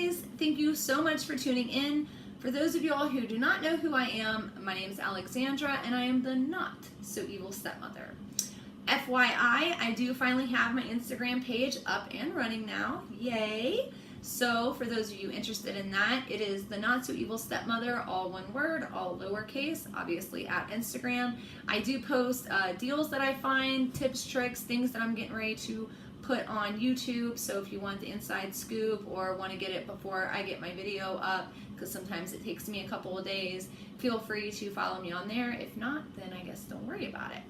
guys, thank you so much for tuning in. For those of you all who do not know who I am, my name is Alexandra and I am the not so evil stepmother. FYI, I do finally have my Instagram page up and running now. Yay! So for those of you interested in that, it is the Not So Evil Stepmother, all one word, all lowercase, obviously at Instagram. I do post deals that I find, tips, tricks, things that I'm getting ready to put on YouTube. So if you want the inside scoop or want to get it before I get my video up, because sometimes it takes me a couple of days, feel free to follow me on there. If not, then I guess don't worry about it.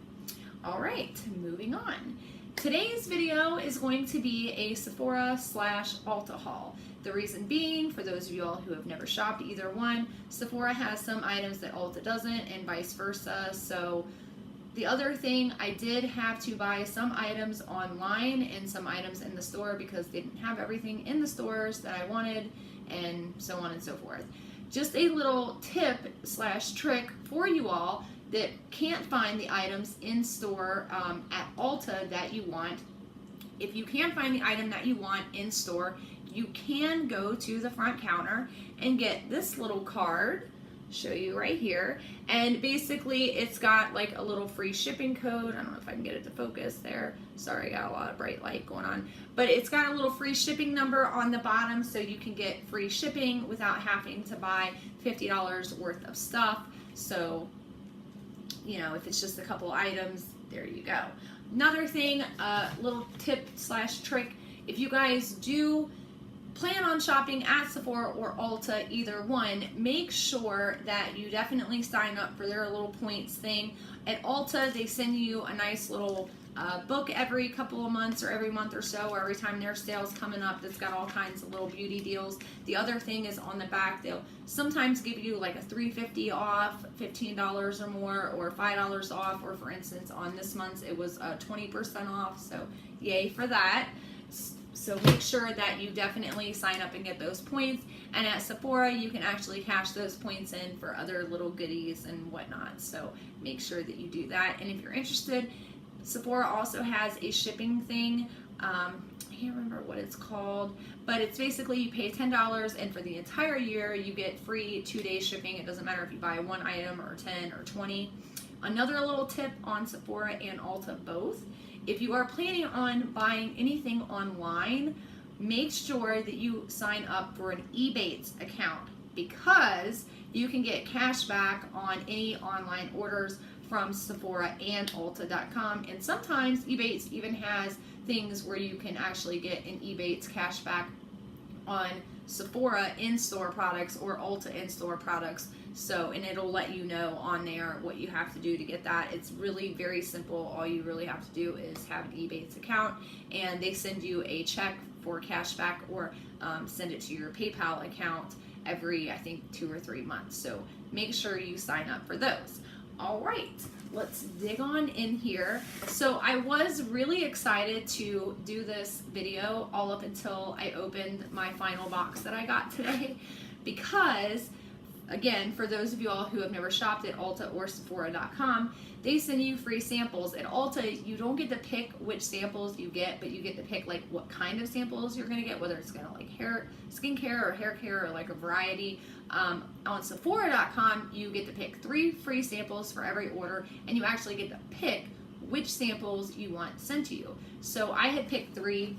All right, moving on. Today's video is going to be a Sephora/Ulta haul. The reason being, for those of you all who have never shopped either one, Sephora has some items that Ulta doesn't and vice versa. So the other thing, I did have to buy some items online and some items in the store because they didn't have everything in the stores that I wanted, and so on and so forth. Just a little tip/trick for you all that can't find the items in store at Ulta that you want. If you can't find the item that you want in store, you can go to the front counter and get this little card, show you right here, and basically it's got like a little free shipping code. I don't know if I can get it to focus there. Sorry, I got a lot of bright light going on. But it's got a little free shipping number on the bottom so you can get free shipping without having to buy $50 worth of stuff. So, you know, if it's just a couple items, there you go. Another thing, little tip/trick, if you guys do plan on shopping at Sephora or Ulta, either one, make sure that you definitely sign up for their little points thing. At Ulta, they send you a nice little book every couple of months or every month or so, or every time their sale's coming up that's got all kinds of little beauty deals. The other thing is on the back, they'll sometimes give you like a $3.50 off, $15 or more, or $5 off, or for instance on this month's it was 20% off, so yay for that. So make sure that you definitely sign up and get those points. And at Sephora, you can actually cash those points in for other little goodies and whatnot. So make sure that you do that. And if you're interested, Sephora also has a shipping thing. I can't remember what it's called, but it's basically you pay $10 and for the entire year you get free 2-day shipping. It doesn't matter if you buy one item or 10 or 20. Another little tip on Sephora and Ulta both. If you are planning on buying anything online, make sure that you sign up for an Ebates account because you can get cash back on any online orders from Sephora and Ulta.com. And sometimes Ebates even has things where you can actually get an Ebates cash back on Sephora in-store products or Ulta in-store products. So, and it'll let you know on there what you have to do to get that. It's really very simple. All you really have to do is have an Ebates account and they send you a check for cash back or send it to your PayPal account every, I think, 2 or 3 months. So make sure you sign up for those. All right, let's dig on in here. So I was really excited to do this video all up until I opened my final box that I got today because, again, for those of you all who have never shopped at Ulta or Sephora.com, they send you free samples. At Ulta, you don't get to pick which samples you get, but you get to pick like what kind of samples you're gonna get, whether it's gonna like hair, skincare or hair care or like a variety. On Sephora.com, you get to pick 3 free samples for every order, and you actually get to pick which samples you want sent to you. So I had picked 3.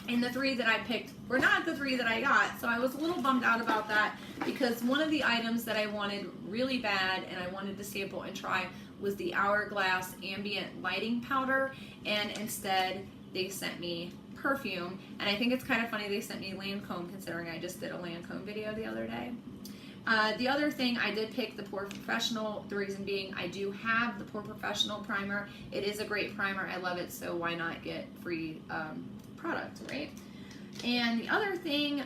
And the 3 that I picked were not the 3 that I got, so I was a little bummed out about that because one of the items that I wanted really bad and I wanted to sample and try was the Hourglass Ambient Lighting Powder, and instead they sent me perfume. And I think it's kind of funny they sent me Lancome considering I just did a Lancome video the other day. The other thing, I did pick the Pore Professional, the reason being I do have the Pore Professional primer. It is a great primer, I love it, so why not get free product, right? And the other thing,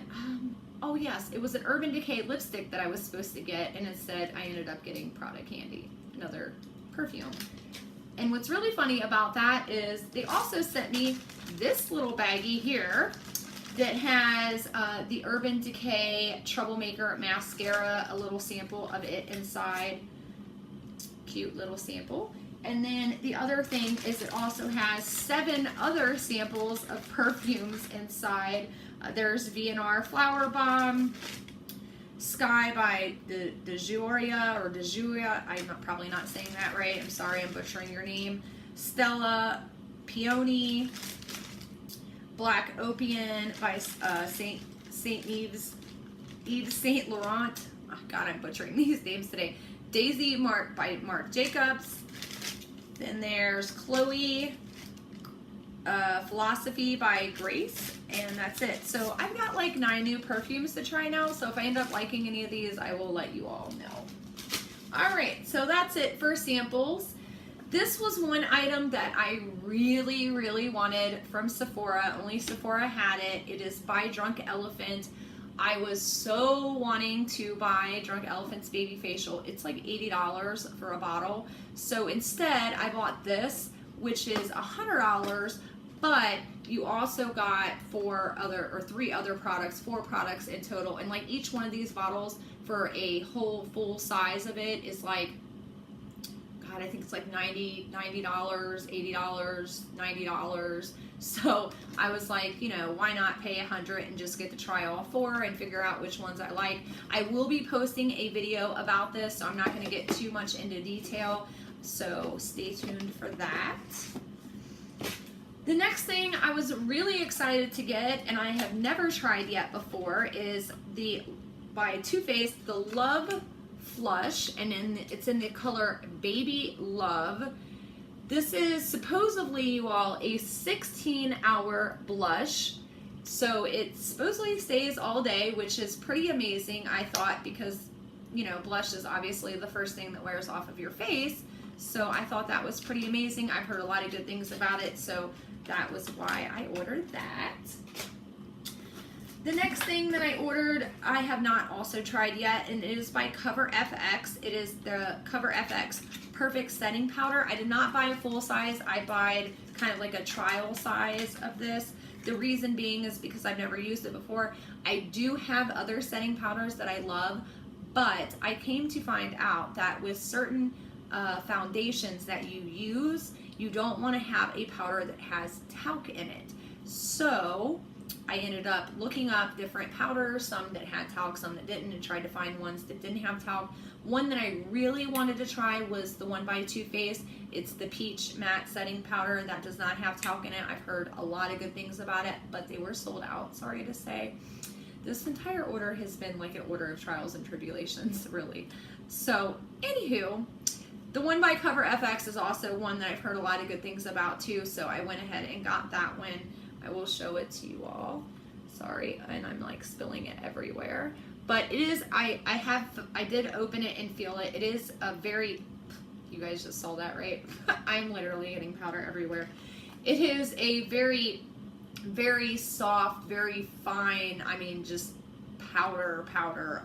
oh yes, it was an Urban Decay lipstick that I was supposed to get, and instead I ended up getting Product Candy, another perfume. And what's really funny about that is they also sent me this little baggie here that has the Urban Decay Troublemaker mascara, a little sample of it inside. Cute little sample. And then the other thing is it also has 7 other samples of perfumes inside There's V&R Flower Bomb, Sky by DeJuria, or DeJuria, I'm probably not saying that right, I'm sorry, I'm butchering your name. Stella Peony, Black Opium by Saint Yves Saint Laurent. Oh God, I'm butchering these names today. Daisy Mark by Marc Jacobs. Then there's Chloe Philosophy by Grace, and that's it. So I've got like 9 new perfumes to try now, so if I end up liking any of these, I will let you all know. Alright, so that's it for samples. This was one item that I really wanted from Sephora. Only Sephora had it. It is by Drunk Elephant. I was so wanting to buy Drunk Elephant's baby facial. It's like $80 for a bottle. So instead, I bought this, which is $100, but you also got 4 products in total. And like each one of these bottles for a whole full size of it is like, God, I think it's like $90, $80, $90. So I was like, you know, why not pay $100 and just get to try all 4 and figure out which ones I like. I will be posting a video about this, so I'm not going to get too much into detail. So stay tuned for that. The next thing I was really excited to get, and I have never tried yet before, is by Too Faced, the Love Flush, and it's in the color Baby Love. This is supposedly, you all, a 16-hour blush. So it supposedly stays all day, which is pretty amazing, I thought, because, you know, blush is obviously the first thing that wears off of your face. So I thought that was pretty amazing. I've heard a lot of good things about it, so that was why I ordered that. The next thing that I ordered, I have not also tried yet, and it is by Cover FX. It is the Cover FX Perfect Setting Powder. I did not buy a full size. I bought kind of like a trial size of this. The reason being is because I've never used it before. I do have other setting powders that I love, but I came to find out that with certain foundations that you use, you don't want to have a powder that has talc in it. So I ended up looking up different powders, some that had talc, some that didn't, and tried to find ones that didn't have talc. One that I really wanted to try was the one by Too Faced. It's the Peach Matte Setting Powder that does not have talc in it. I've heard a lot of good things about it, but they were sold out, sorry to say. This entire order has been like an order of trials and tribulations, really. So, anywho, the one by Cover FX is also one that I've heard a lot of good things about too, so I went ahead and got that one. I will show it to you all. Sorry, and I'm like spilling it everywhere. But it is, I did open it and feel it. It is a very, you guys just saw that, right? I'm literally getting powder everywhere. It is a very soft, very fine, I mean, just powder.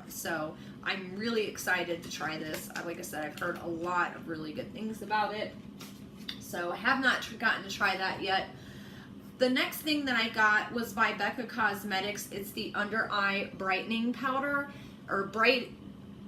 So I'm really excited to try this. Like I said, I've heard a lot of really good things about it. So I have not gotten to try that yet. The next thing that I got was by Becca Cosmetics. It's the Under Eye Brightening Powder, or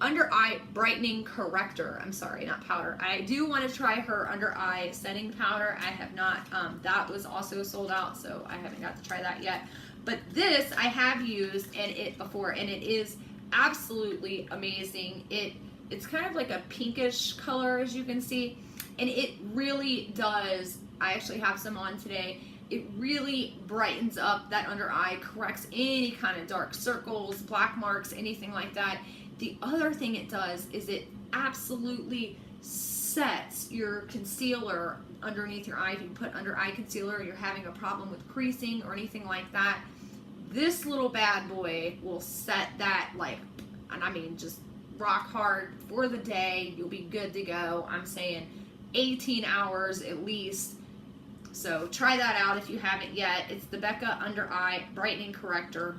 Under Eye Brightening Corrector. I'm sorry, not powder. I do want to try her Under Eye Setting Powder. I have not. That was also sold out, so I haven't got to try that yet. But this I have used before, and it is absolutely amazing. It's kind of like a pinkish color, as you can see, and it really does. I actually have some on today. It really brightens up that under eye, corrects any kind of dark circles, black marks, anything like that. The other thing it does is it absolutely sets your concealer underneath your eye. If you put under eye concealer or you're having a problem with creasing or anything like that, this little bad boy will set that, like, and I mean just rock hard for the day. You'll be good to go. I'm saying 18 hours at least. So try that out if you haven't yet. It's the Becca Under Eye Brightening Corrector.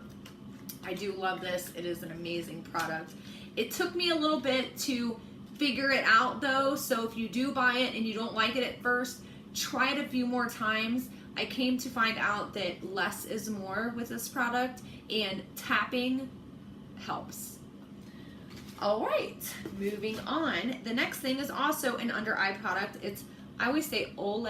I do love this. It is an amazing product. It took me a little bit to figure it out though, so if you do buy it and you don't like it at first, try it a few more times. I came to find out that less is more with this product, and tapping helps. All right, moving on. The next thing is also an under eye product. It's, I always say Ole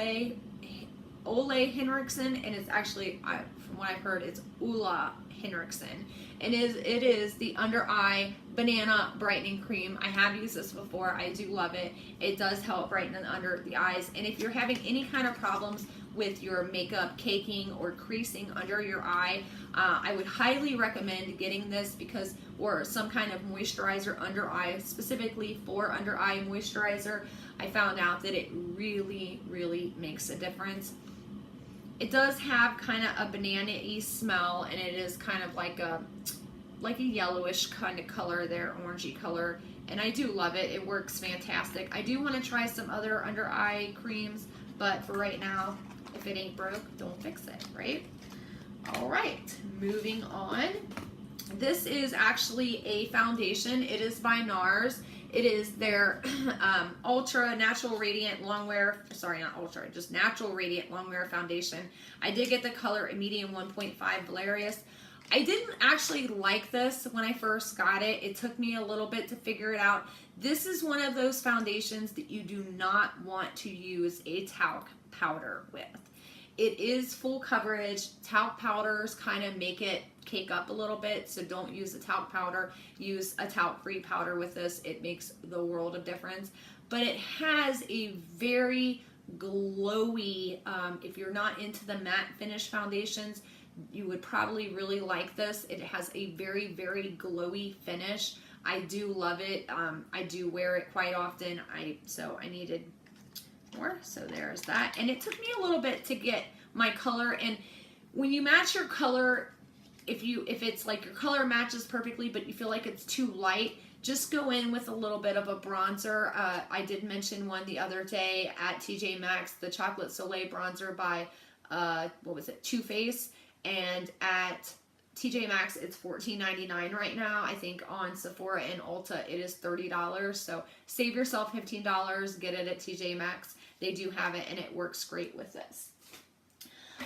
Henriksen, and it's actually, from what I've heard, it's Ulla Henriksen. And it is the under eye banana brightening cream. I have used this before. I do love it. It does help brighten under the eyes. And if you're having any kind of problems with your makeup caking or creasing under your eye, I would highly recommend getting this because, or some kind of moisturizer under eye, specifically for under eye moisturizer. I found out that it really, really makes a difference. It does have kind of a banana-y smell, and it is kind of like a yellowish kind of color there, orangey color, and I do love it. It works fantastic. I do want to try some other under eye creams, but for right now, if it ain't broke, don't fix it, right? All right, moving on. This is actually a foundation. It is by NARS. It is their Ultra Natural Radiant Longwear, sorry, not Ultra, just Natural Radiant Longwear Foundation. I did get the color Medium 1.5 Valerius. I didn't actually like this when I first got it. It took me a little bit to figure it out. This is one of those foundations that you do not want to use a talc powder with. It is full coverage. Talc powders kind of make it cake up a little bit, so don't use a talc powder. Use a talc-free powder with this. It makes the world of difference. But it has a very glowy, if you're not into the matte finish foundations, you would probably really like this. It has a very, very glowy finish. I do love it. I do wear it quite often. So I needed more, so there's that. And it took me a little bit to get my color, and when you match your color, if it's like your color matches perfectly but you feel like it's too light, just go in with a little bit of a bronzer. I did mention one the other day at TJ Maxx, the Chocolate Soleil bronzer by what was it, Too Faced, and at TJ Maxx it's $14.99 right now. I think on Sephora and Ulta it is $30, so save yourself $15, get it at TJ Maxx. They do have it and it works great with this.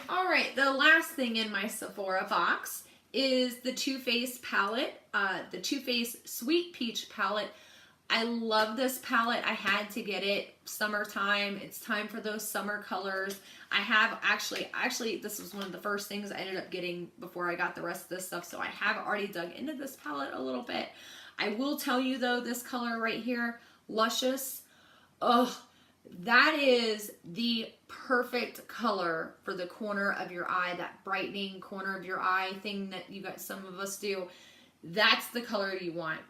All right, the last thing in my Sephora box is the Too Faced palette, the Too Faced Sweet Peach palette. I love this palette. I had to get it. Summertime. It's time for those summer colors. I have actually this was one of the first things I ended up getting before I got the rest of this stuff, so I have already dug into this palette a little bit. I will tell you though, this color right here, Luscious, oh, that is the perfect color for the corner of your eye, that brightening corner of your eye thing that you got, some of us do. That's the color you want.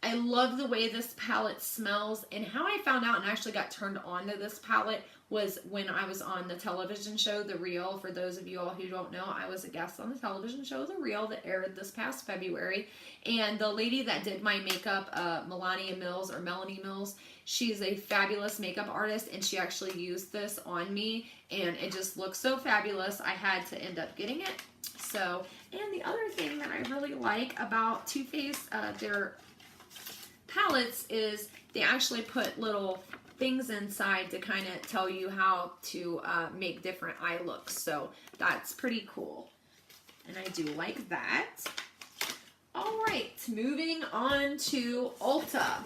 I love the way this palette smells, and how I found out and actually got turned on to this palette was when I was on the television show The Real. For those of you all who don't know, I was a guest on the television show The Real that aired this past February, and the lady that did my makeup, Melanie Mills, she's a fabulous makeup artist, and she actually used this on me, and it just looks so fabulous. I had to end up getting it. So, and the other thing that I really like about Too Faced, their palettes, is they actually put little things inside to kind of tell you how to make different eye looks. So that's pretty cool, and I do like that. All right, moving on to Ulta.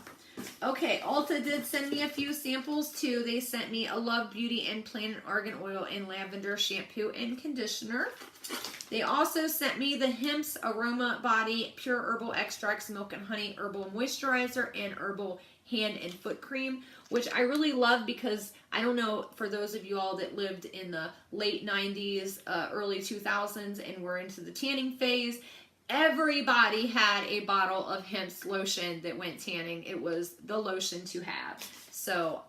Okay, Ulta did send me a few samples too. They sent me a Love Beauty and Planet Argan Oil and Lavender Shampoo and Conditioner. They also sent me the Hemp's Aroma Body Pure Herbal Extracts Milk and Honey Herbal Moisturizer and Herbal Hand and Foot Cream, which I really love because I don't know, for those of you all that lived in the late 90s, early 2000s and were into the tanning phase, everybody had a bottle of Hemp's lotion that went tanning. It was the lotion to have. So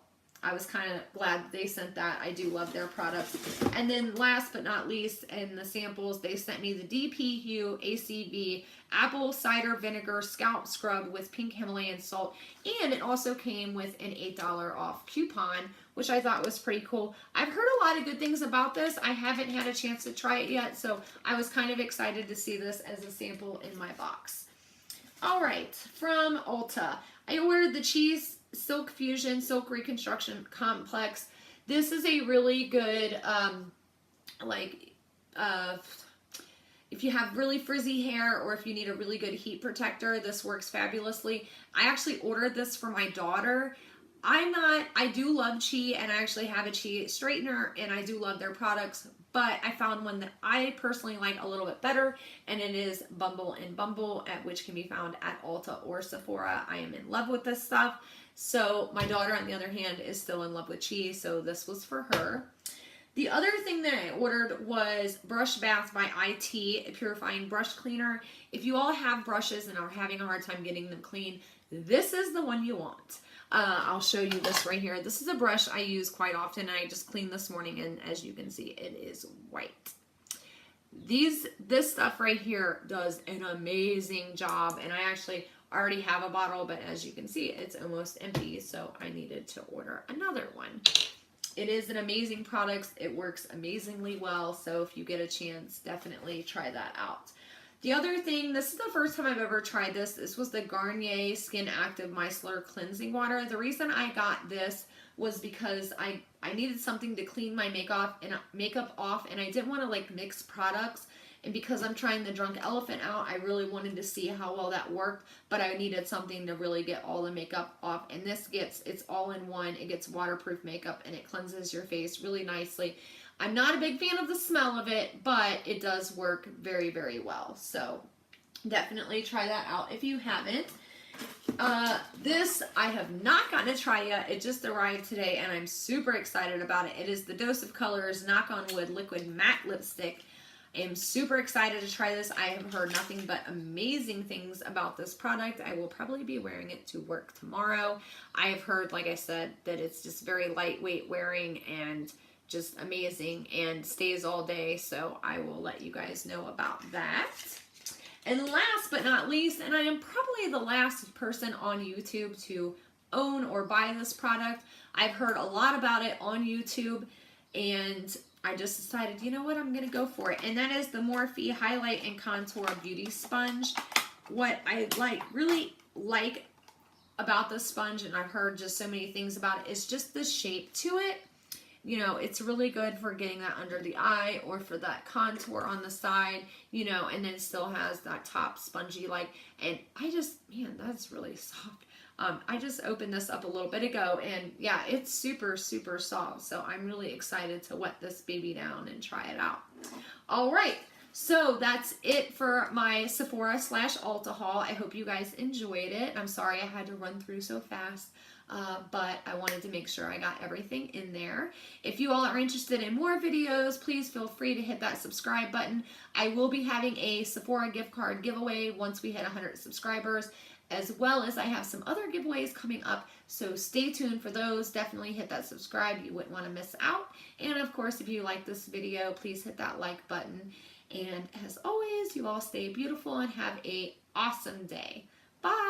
I was kind of glad that they sent that. I do love their products. And then last but not least, in the samples, they sent me the DP Hue ACV Apple Cider Vinegar Scalp Scrub with Pink Himalayan Salt. And it also came with an $8 off coupon, which I thought was pretty cool. I've heard a lot of good things about this. I haven't had a chance to try it yet, so I was kind of excited to see this as a sample in my box. All right, from Ulta, I ordered the Cheese Silk Fusion Silk Reconstruction Complex. This is a really good, if you have really frizzy hair or if you need a really good heat protector, this works fabulously. I actually ordered this for my daughter. I do love Chi, and I actually have a Chi straightener, and I do love their products, but I found one that I personally like a little bit better, and it is Bumble and Bumble, which can be found at Ulta or Sephora. I am in love with this stuff. So my daughter, on the other hand, is still in love with cheese, so this was for her. The other thing that I ordered was Brush Bath by IT, a purifying brush cleaner. If you all have brushes and are having a hard time getting them clean, this is the one you want. I'll show you this right here. This is a brush I use quite often. I just cleaned this morning, and as you can see, it is white. This stuff right here does an amazing job, and I actually already have a bottle, but as you can see, it's almost empty, so I needed to order another one. It is an amazing product. It works amazingly well, so if you get a chance, definitely try that out. The other thing, this is the first time I've ever tried this. This was the Garnier Skin Active Micellar Cleansing Water. The reason I got this was because I needed something to clean my makeup off, and I didn't want to like mix products. And because I'm trying the Drunk Elephant out, I really wanted to see how well that worked, but I needed something to really get all the makeup off. And this it's all in one. It gets waterproof makeup, and it cleanses your face really nicely. I'm not a big fan of the smell of it, but it does work very, very well. So definitely try that out if you haven't. This I have not gotten to try yet. It just arrived today, and I'm super excited about it. It is the Dose of Colors Knock on Wood Liquid Matte Lipstick. I am super excited to try this. I have heard nothing but amazing things about this product. I will probably be wearing it to work tomorrow. I have heard, like I said, that it's just very lightweight wearing and just amazing and stays all day. So I will let you guys know about that. And last but not least, and I am probably the last person on YouTube to own or buy this product. I've heard a lot about it on YouTube, and I just decided, you know what, I'm going to go for it. And that is the Morphe Highlight and Contour Beauty Sponge. What I really like about this sponge, and I've heard just so many things about it, is just the shape to it. You know, it's really good for getting that under the eye or for that contour on the side, you know, and then it still has that top spongy and I just, man, that's really soft. I just opened this up a little bit ago, and yeah, it's super, super soft. So I'm really excited to wet this baby down and try it out. All right. So that's it for my Sephora / Ulta haul. I hope you guys enjoyed it. I'm sorry I had to run through so fast, but I wanted to make sure I got everything in there. If you all are interested in more videos, please feel free to hit that subscribe button. I will be having a Sephora gift card giveaway once we hit 100 subscribers, as well as I have some other giveaways coming up, so stay tuned for those. Definitely hit that subscribe. You wouldn't want to miss out. And of course, if you like this video, please hit that like button. And as always, you all stay beautiful and have an awesome day. Bye!